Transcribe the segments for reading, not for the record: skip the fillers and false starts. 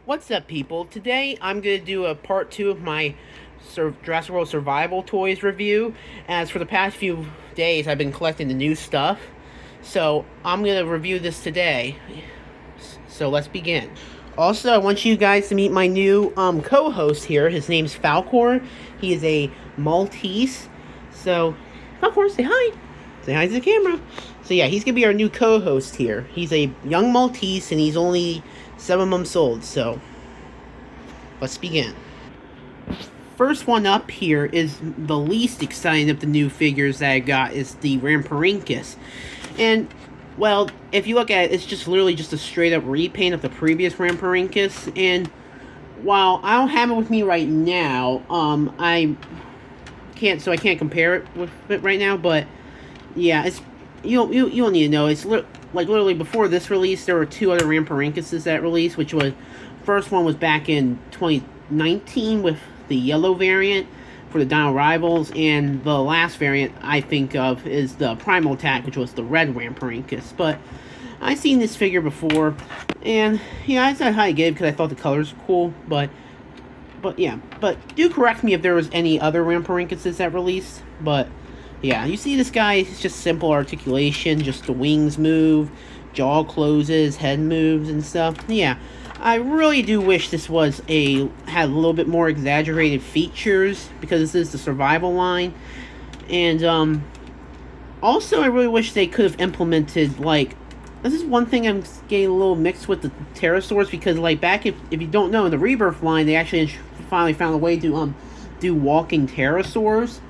What's up, people? Today I'm going to do a part 2 of my Jurassic World Survival toys review. As for the past few days, I've been collecting the new stuff. So I'm going to review this today. So let's begin. Also, I want you guys to meet my new co-host here. His name's Falcor. He is a Maltese. So, Falcor, say hi. Say hi to the camera. So yeah, he's going to be our new co-host here. He's a young Maltese and he's only 7 months old, so let's begin. First one up here is the least exciting of the new figures that I got is the Ramparincus. And, well, if you look at it, it's just literally just a straight up repaint of the previous Ramparincus. And while I don't have it with me right now, I can't compare it with it right now, but yeah, it's you don't need to know. It's like literally before this release, there were 2 other Ramparincuses that released, which was first one was back in 2019 with the yellow variant for the Dino Rivals, and the last variant I think of is the Primal Attack, which was the red Ramparincus. But I've seen this figure before, and yeah, I decided how to get it because I thought the colors were cool. But yeah, but do correct me if there was any other Ramparincuses that released, but. Yeah, you see this guy, it's just simple articulation, just the wings move, jaw closes, head moves and stuff. Yeah, I really do wish this had a little bit more exaggerated features, because this is the survival line. And, also I really wish they could have implemented, like, this is one thing I'm getting a little mixed with the pterosaurs, because, like, back, if you don't know, in the Rebirth line, they actually finally found a way to, do walking pterosaurs.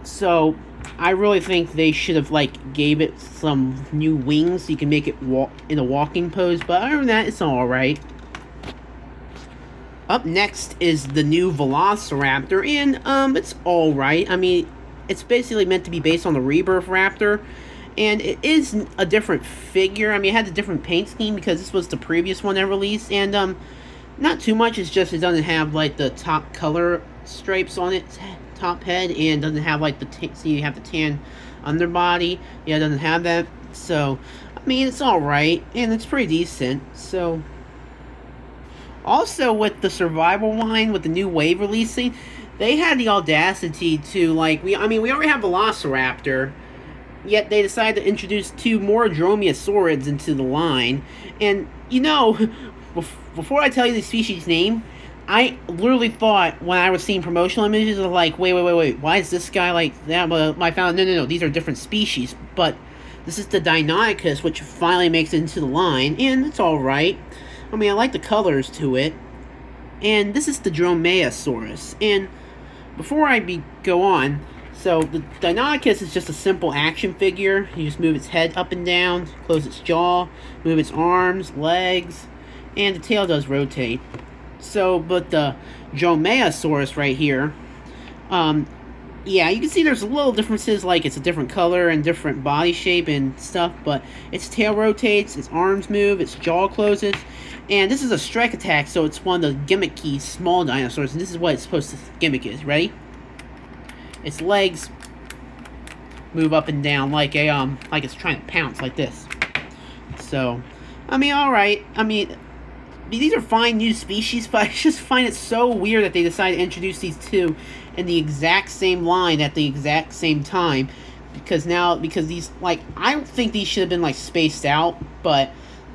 So, I really think they should have, like, gave it some new wings so you can make it walk in a walking pose. But other than that, it's alright. Up next is the new Velociraptor, and, it's alright. I mean, it's basically meant to be based on the Rebirth Raptor. And it is a different figure. I mean, it had a different paint scheme because this was the previous one that released. And, not too much. It's just it doesn't have, like, the top color stripes on its top head, and doesn't have like so you have the tan underbody. Yeah, it doesn't have that. So I mean, it's all right, and it's pretty decent. So also with the survival line, with the new wave releasing, they had the audacity to, like, we already have Velociraptor, yet they decided to introduce 2 more Dromaeosaurids into the line. And you know, before I tell you the species name, I literally thought when I was seeing promotional images of, like, wait, why is this guy like that? But I found, no, these are different species. But this is the Deinonychus, which finally makes it into the line, and it's alright. I mean, I like the colors to it. And this is the Dromaeosaurus. And before I go on, so the Deinonychus is just a simple action figure. You just move its head up and down, close its jaw, move its arms, legs, and the tail does rotate. So, but the Dromaeosaurus right here, yeah, you can see there's little differences, like it's a different color and different body shape and stuff, but its tail rotates, its arms move, its jaw closes, and this is a strike attack, so it's one of the gimmicky small dinosaurs, and this is what it's supposed to gimmick is. Ready? Its legs move up and down like like it's trying to pounce, like this. So, I mean, alright, I mean, these are fine new species, but I just find it so weird that they decided to introduce these 2 in the exact same line at the exact same time. Because these, like, I don't think these should have been, like, spaced out, but,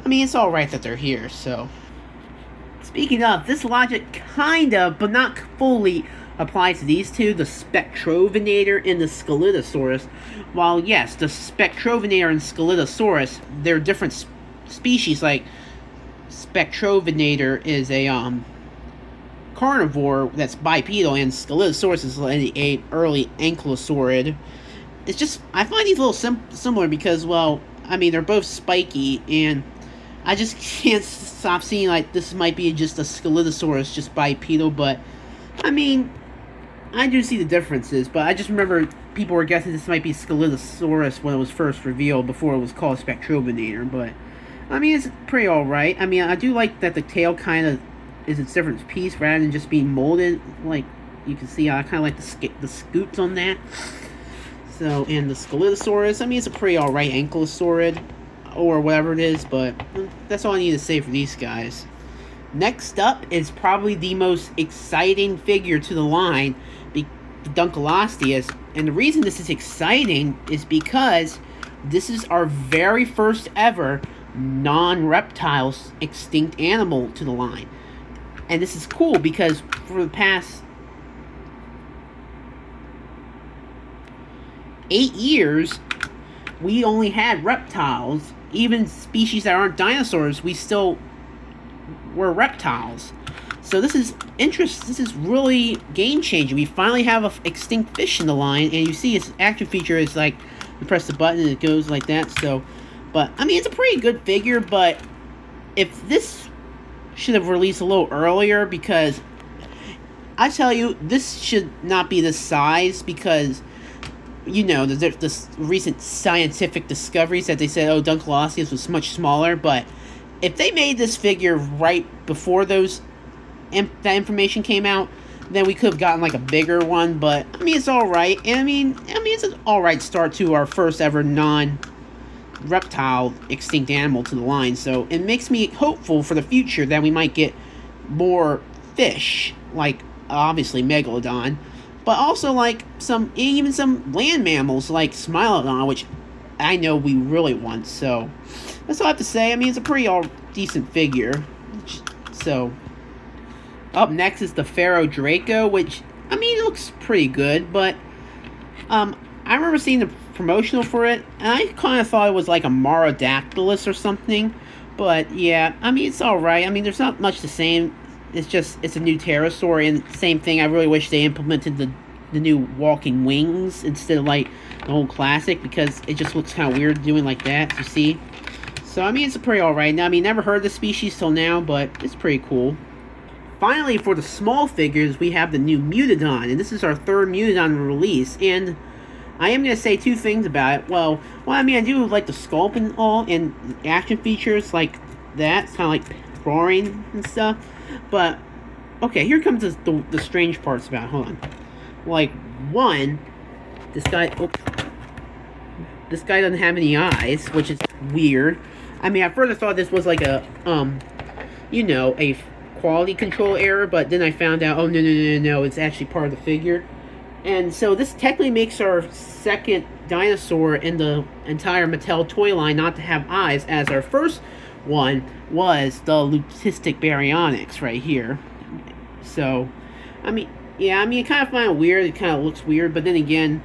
I mean, it's alright that they're here, so. Speaking of, this logic kind of, but not fully, applies to these 2, the Spectrovenator and the Scelidosaurus. While, yes, the Spectrovenator and Scelidosaurus, they're different species, like, Spectrovenator is a carnivore that's bipedal, and Scelidosaurus is a early ankylosaurid. It's just, I find these a little similar because, well, I mean, they're both spiky, and I just can't stop seeing, like, this might be just a Scelidosaurus, just bipedal. But I mean, I do see the differences, but I just remember people were guessing this might be Scelidosaurus when it was first revealed, before it was called Spectrovenator. But I mean, it's pretty alright. I mean, I do like that the tail kind of is its different piece rather than just being molded. Like, you can see, I kind of like the scoots on that. So, and the Scelidosaurus, I mean, it's a pretty alright ankylosaurid, or whatever it is, but that's all I need to say for these guys. Next up is probably the most exciting figure to the line, the Dunkleosteus. And the reason this is exciting is because this is our very first ever non-reptiles extinct animal to the line. And this is cool because for the past 8 years, we only had reptiles. Even species that aren't dinosaurs, we still were reptiles. So this is interesting. This is really game-changing. We finally have an extinct fish in the line, and you see its action feature is like, you press the button and it goes like that. So, but, I mean, it's a pretty good figure, but if this should have released a little earlier, because I tell you, this should not be this size, because you know, the recent scientific discoveries that they said, oh, Dunkleosteus was much smaller, but if they made this figure right before that information came out, then we could have gotten like a bigger one. But I mean, it's all right, and I mean, it's an all right start to our first ever non-reptile extinct animal to the line. So it makes me hopeful for the future that we might get more fish, like obviously Megalodon. But also, like, even some land mammals, like Smilodon, which I know we really want. So, that's all I have to say. I mean, it's a pretty decent figure. So, up next is the Pharaoh Draco, which, I mean, it looks pretty good. But, I remember seeing the promotional for it, and I kind of thought it was like a Marodactylus or something. But, yeah, I mean, it's alright. I mean, there's not much the same. It's a new pterosaur, and same thing, I really wish they implemented the new walking wings instead of, like, the whole classic, because it just looks kind of weird doing like that, you see? So, I mean, it's pretty alright. Now, I mean, never heard of the species till now, but it's pretty cool. Finally, for the small figures, we have the new Mutodon, and this is our third Mutodon release, and I am going to say two things about it. Well, I mean, I do like the sculpt and all, and action features like that. It's kind of like roaring and stuff. But, okay, here comes the strange parts about it. Hold on. Like, one, this guy doesn't have any eyes, which is weird. I mean, I first thought this was like a, you know, a quality control error, but then I found out, oh, no, it's actually part of the figure. And so this technically makes our second dinosaur in the entire Mattel toy line not to have eyes, as our first one was the Lutistic Baryonyx right here. So, I mean, yeah, I mean, I kind of find it weird. It kind of looks weird, but then again,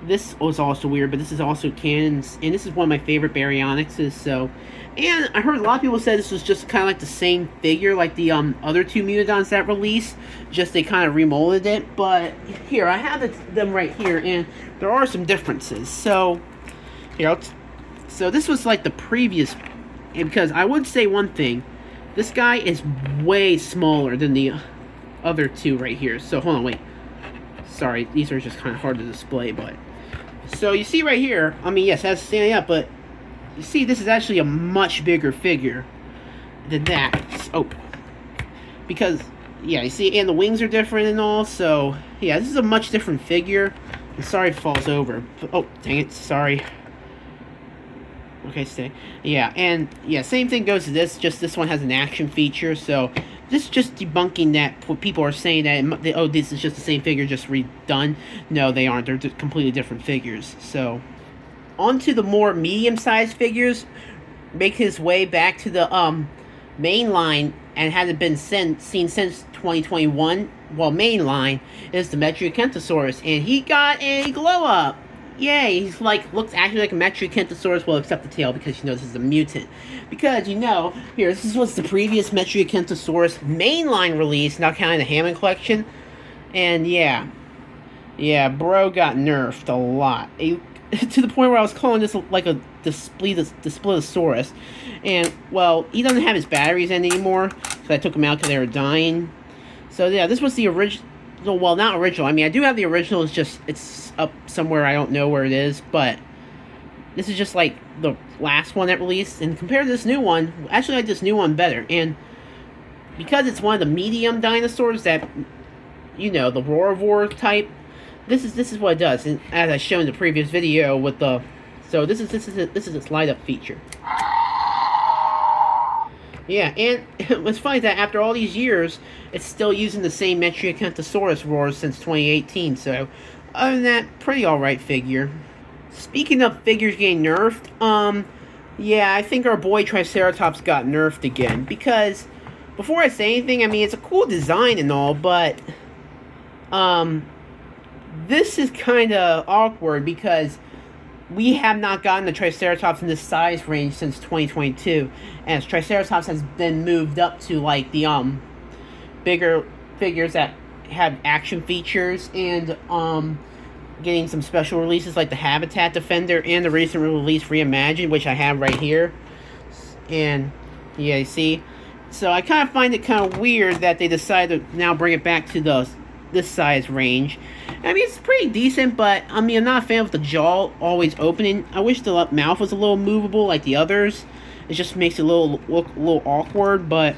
this was also weird, but this is also canon, and this is one of my favorite Baryonyxes, so... And I heard a lot of people say this was just kind of like the same figure, like the other two Mutodons that released, just they kind of remolded it. But here, I have them right here, and there are some differences. So, here, so this was like the previous, because I would say one thing, this guy is way smaller than the other two right here. So, hold on, wait. Sorry, these are just kind of hard to display, but... So, you see right here, I mean, yes, that's standing up, but... You see, this is actually a much bigger figure than that. Oh. Because, yeah, you see, and the wings are different and all, so... Yeah, this is a much different figure. I'm sorry if it falls over. Oh, dang it, sorry. Okay, stay. Yeah, and, yeah, same thing goes to this, just this one has an action feature, so... This is just debunking that what people are saying that, oh, this is just the same figure, just redone. No, they aren't. They're completely different figures. So, on to the more medium-sized figures. Make his way back to the main line and hasn't been seen since 2021. Well, main line is the Metriacanthosaurus, and he got a glow-up. Yay, he's like, looks actually like a Metriacanthosaurus, well, except the tail, because, you know, this is a mutant. Because, you know, here, this was the previous Metriacanthosaurus mainline release, not counting the Hammond collection. And, yeah, bro got nerfed a lot. To the point where I was calling this like a Displetosaurus. And, well, he doesn't have his batteries in anymore, so I took them out because they were dying. So, yeah, this was the original. Well, not original. I mean, I do have the original. It's up somewhere. I don't know where it is. But this is just like the last one that released. And compared to this new one, actually I like this new one better. And because it's one of the medium dinosaurs that, you know, the Roarvor type, this is what it does. And as I showed in the previous video with the, so this is its light up feature. Yeah, and it's funny that after all these years, it's still using the same Metriacanthosaurus roars since 2018. So, other than that, pretty alright figure. Speaking of figures getting nerfed, yeah, I think our boy Triceratops got nerfed again. Because, before I say anything, I mean, it's a cool design and all, but, this is kind of awkward because we have not gotten the Triceratops in this size range since 2022, as Triceratops has been moved up to like the bigger figures that have action features and getting some special releases like the Habitat Defender and the recent release Reimagined, which I have right here. And yeah, you see, so I kind of find it kind of weird that they decided to now bring it back to this size range. I mean, it's pretty decent, but I mean, I'm not a fan of the jaw always opening. I wish the mouth was a little movable like the others. It just makes it look a little awkward, but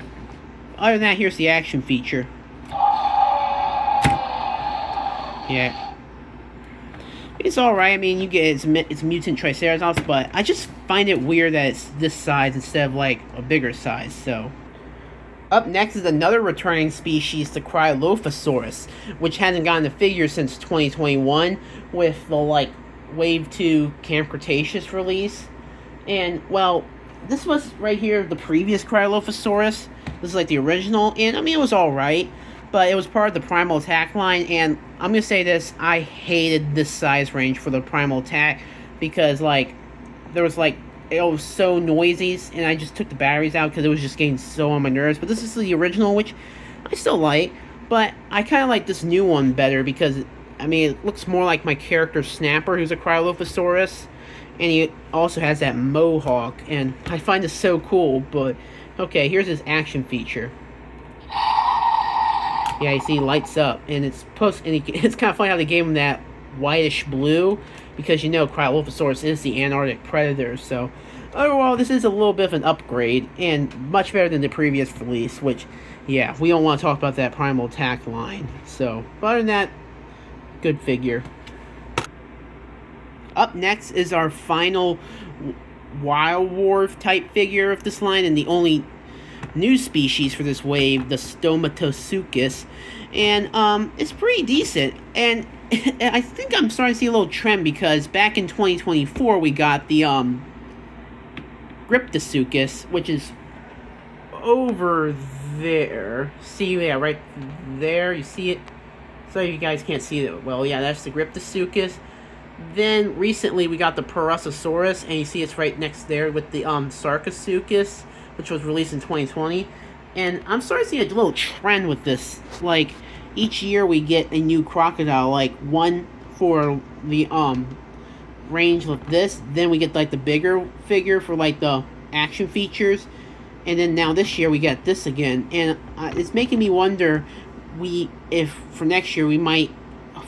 other than that, here's the action feature. Yeah. It's alright, I mean, you get it's mutant Triceratops, but I just find it weird that it's this size instead of like a bigger size, so. Up next is another returning species, the Cryolophosaurus, which hasn't gotten a figure since 2021 with the, like, Wave 2 Camp Cretaceous release. And, well, this was right here, the previous Cryolophosaurus. This is, like, the original, and, I mean, it was alright, but it was part of the Primal Attack line, and I'm gonna say this, I hated this size range for the Primal Attack, because, like, there was, like, it was so noisy, and I just took the batteries out because it was just getting so on my nerves. But this is the original, which I still like, but I kind of like this new one better because, I mean, it looks more like my character Snapper, who's a Cryolophosaurus, and he also has that mohawk, and I find this so cool. But okay, here's his action feature. Yeah, you see, he lights up, and it's it's kind of funny how they gave him that whitish blue, because you know Cryolophosaurus is the Antarctic predator, so overall this is a little bit of an upgrade, and much better than the previous release, which, yeah, we don't want to talk about that Primal Attack line, so, but other than that, good figure. Up next is our final Wild War type figure of this line, and the only new species for this wave, the Stomatosuchus, and it's pretty decent, and I think I'm starting to see a little trend because back in 2024 we got the Gryptosuchus, which is over there. See, yeah, right there. You see it? So you guys can't see it. Well, yeah, that's the Gryptosuchus. Then recently we got the Parasaurus, and you see it's right next there with the Sarcosuchus, which was released in 2020. And I'm starting to see a little trend with this. Like, each year we get a new crocodile, like one for the range of this, then we get like the bigger figure for like the action features, and then now this year we get this again, and it's making me wonder if for next year we might,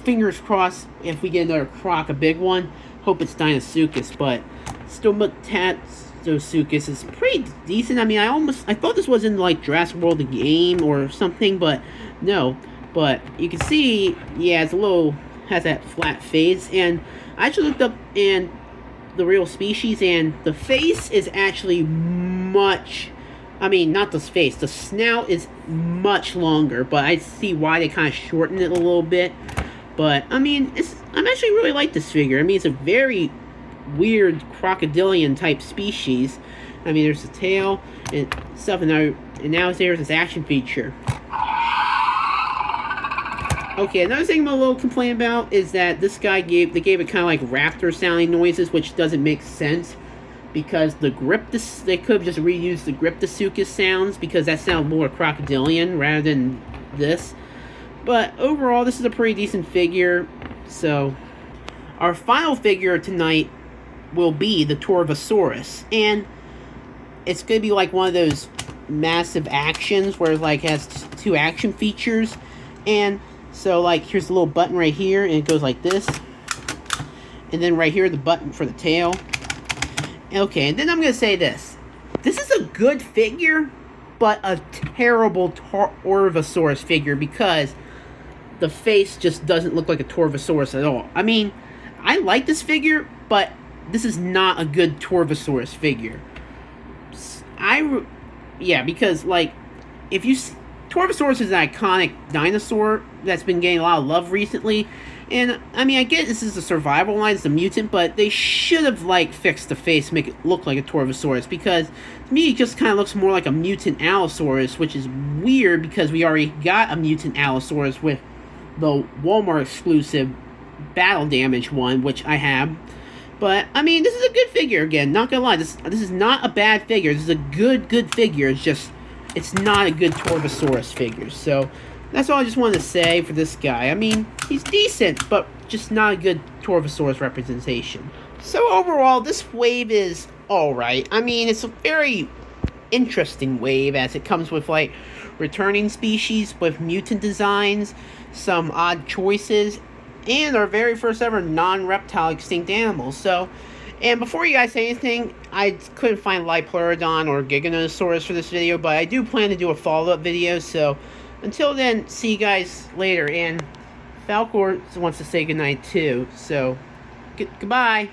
fingers crossed, if we get another croc, a big one, hope it's Dinosuchus, but Stomatosuchus is pretty decent. I mean, I thought this was in like Jurassic World the game or something, but no. But you can see, yeah, it's a little, has that flat face, and I actually looked up in the real species, and the face is actually much, I mean, not the face, the snout is much longer, but I see why they kind of shortened it a little bit. But, I mean, I'm actually really like this figure. I mean, it's a very weird crocodilian type species. I mean, there's the tail and stuff, and now there's this action feature. Okay, another thing I'm a little complain about is that this guy gave it kind of like raptor sounding noises, which doesn't make sense, because they could have just reused the Gryptosuchus sounds, because that sounds more crocodilian rather than this. But overall, this is a pretty decent figure. So, our final figure tonight will be the Torvosaurus, and it's going to be like one of those massive actions where it like has two action features, and so, like, here's the little button right here, and it goes like this. And then right here, the button for the tail. Okay, and then I'm going to say this. This is a good figure, but a terrible Torvosaurus figure, because the face just doesn't look like a Torvosaurus at all. I mean, I like this figure, but this is not a good Torvosaurus figure. Yeah, because, like, if you... Torvosaurus is an iconic dinosaur that's been getting a lot of love recently. And, I mean, I get this is a survival line, it's a mutant, but they should have, like, fixed the face to make it look like a Torvosaurus, because to me it just kind of looks more like a mutant Allosaurus, which is weird because we already got a mutant Allosaurus with the Walmart exclusive Battle Damage one, which I have. But, I mean, this is a good figure, again, not gonna lie, this is not a bad figure, this is a good figure, it's just, it's not a good Torvosaurus figure, so that's all I just wanted to say for this guy. I mean, he's decent, but just not a good Torvosaurus representation. So overall, this wave is alright. I mean, it's a very interesting wave, as it comes with, like, returning species with mutant designs, some odd choices, and our very first ever non-reptile extinct animals. So, and before you guys say anything, I couldn't find Lipleurodon or Giganotosaurus for this video, but I do plan to do a follow-up video, so until then, see you guys later, and Falcor wants to say goodnight too, so goodbye.